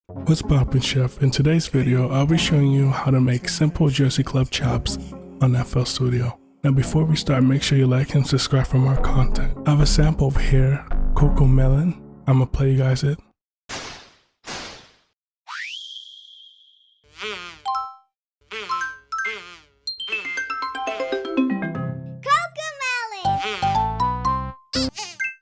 What's poppin', chef? In today's video, I'll be showing you how to make simple Jersey Club chops on FL Studio. Now before we start, make sure you like and subscribe for more content. I have a sample over here, Cocoa Melon. I'm gonna play you guys it.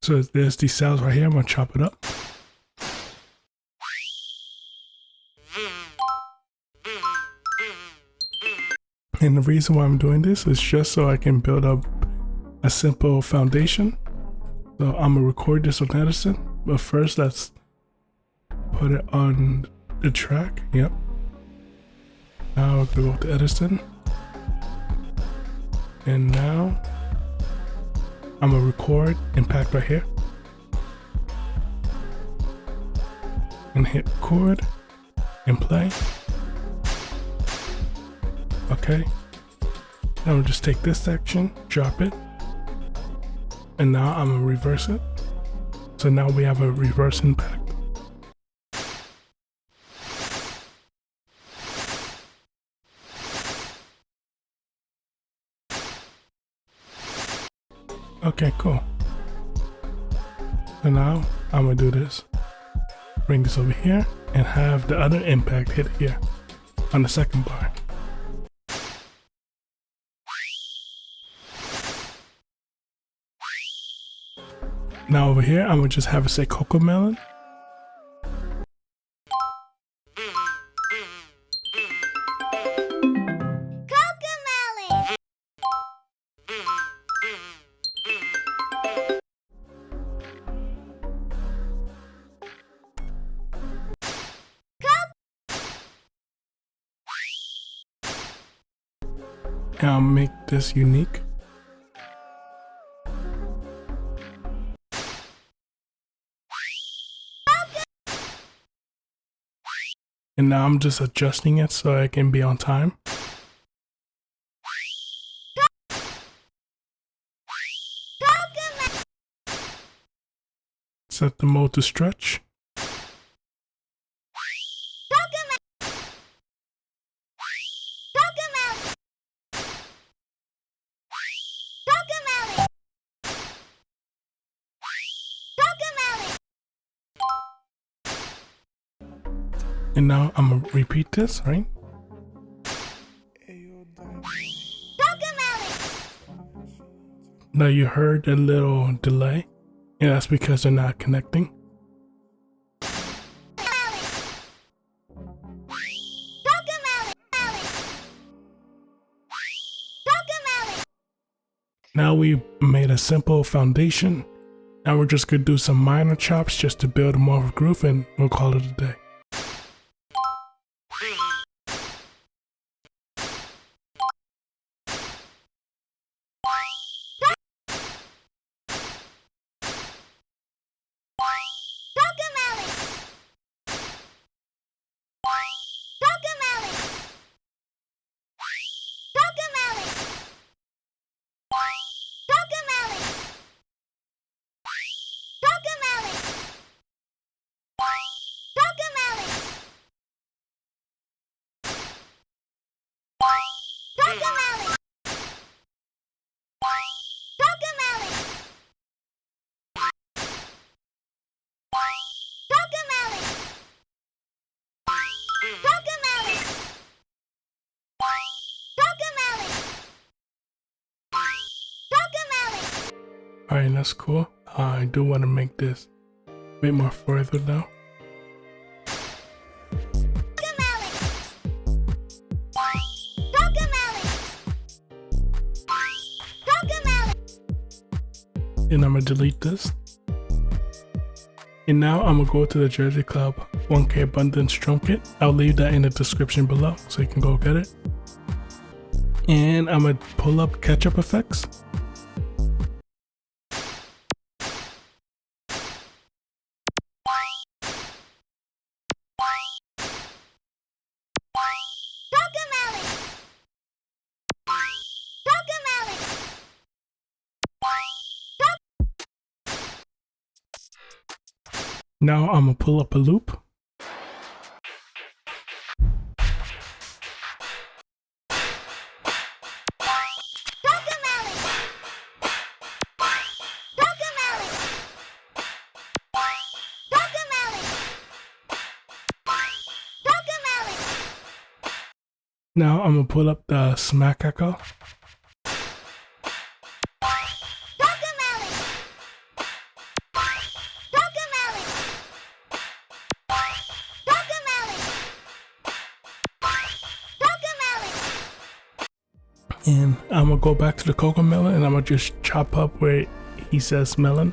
So there's these cells right here, I'm gonna chop it up. And the reason why I'm doing this is just so I can build up a simple foundation. So I'm gonna record this on Edison, but first let's put it on the track. Yep. Now we're gonna go to Edison. And now I'm gonna record impact right here. And hit record and play. Okay, now we'll just take this section, drop it, and now I'm gonna reverse it. So now we have a reverse impact. Okay, cool. So now I'm gonna do this. Bring this over here and have the other impact hit here on the second bar. Now over here, I'm gonna just have it say Cocoa Melon. Cocoa Melon. And I'll make this unique. And now I'm just adjusting it so I can be on time. Set the mode to stretch. And now I'm gonna repeat this, right? Now you heard a little delay, and that's because they're not connecting. Now we made a simple foundation. Now we're just gonna do some minor chops just to build more of a groove, and we'll call it a day. Alright, that's cool. I do want to make this a bit more further though. And I'm gonna delete this. And now I'm gonna go to the Jersey Club 1K Abundance Drum Kit. I'll leave that in the description below so you can go get it. And I'm gonna pull up catch-up effects. Now I'm gonna pull up a loop. Now I'm gonna pull up the smack echo. And I'm gonna go back to the cocoa melon and I'm gonna just chop up where he says melon.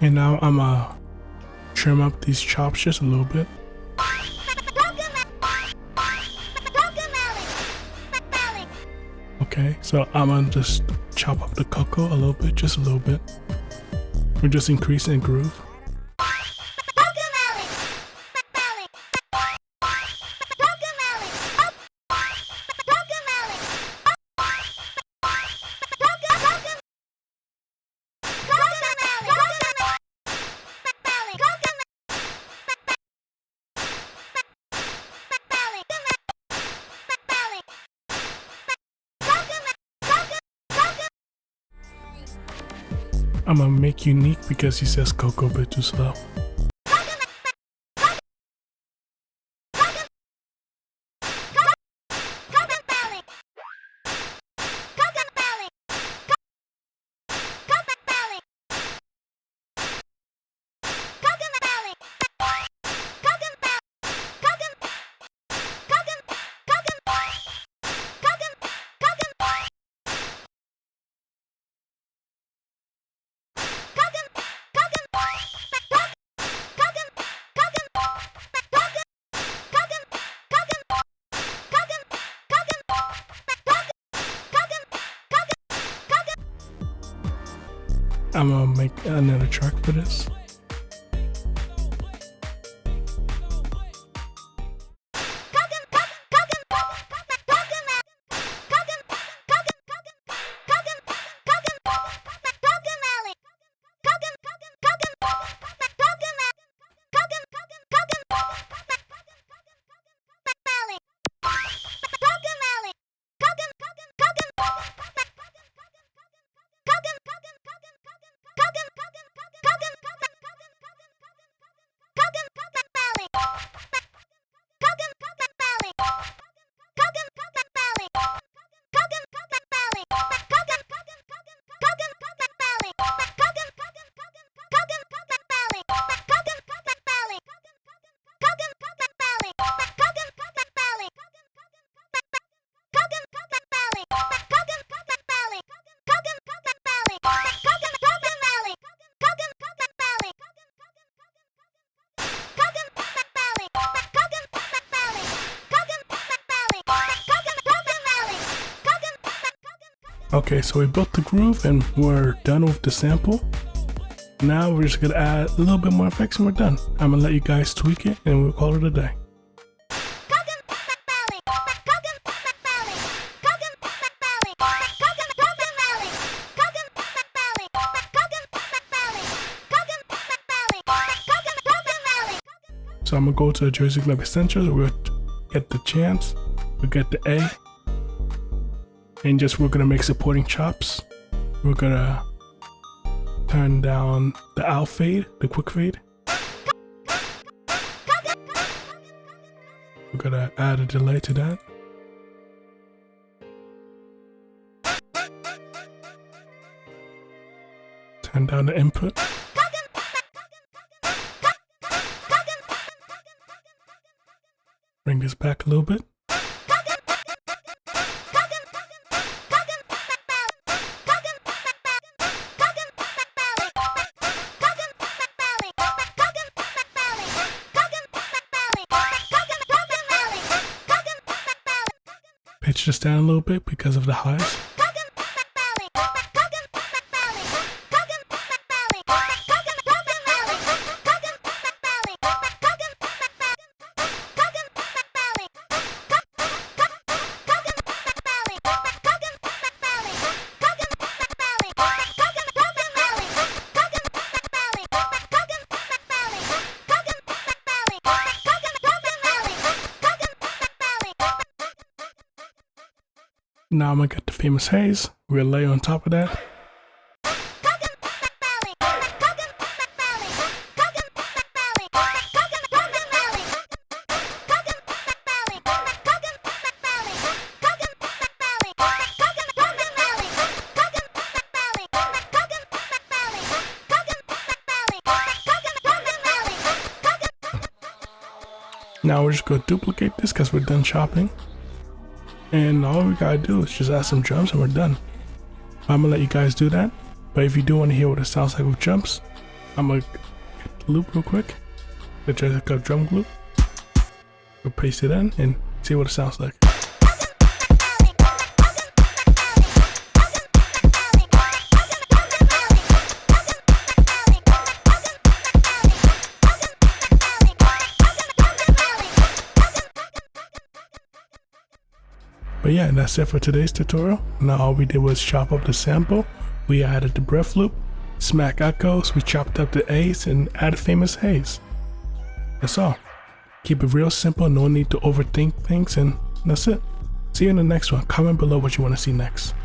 And now I'm gonna trim up these chops just a little bit. Okay, so I'm gonna just chop up the cocoa a little bit, just a little bit. We're just increasing the groove. I'm gonna make unique because he says cocoa a bit too slow. I'm gonna make another track for this. Okay, so we built the groove and we're done with the sample. Now we're just gonna add a little bit more effects and we're done. I'm gonna let you guys tweak it and we'll call it a day. So I'm gonna go to the Jersey Club Essentials, we'll get the chance, we'll get the A, and just we're gonna make supporting chops. We're gonna turn down the out fade, the quick fade. We're gonna add a delay to that. Turn down the input. Bring this back a little bit. pitch this down a little bit because of the highs. Now I'm gonna get the famous haze. We're gonna lay on top of that. Now we're just gonna duplicate this because we're done chopping. And all we gotta do is just add some drums and we're done. I'm gonna let you guys do that. But if you do want to hear what it sounds like with drums, I'm gonna get the loop real quick. Just like a drum loop. We'll paste it in and see what it sounds like. But yeah, that's it for today's tutorial. Now all we did was chop up the sample, we added the breath loop, smack echoes, we chopped up the A's and added famous haze. That's all. Keep it real simple, no need to overthink things, and that's it. See you in the next one. Comment below what you want to see next.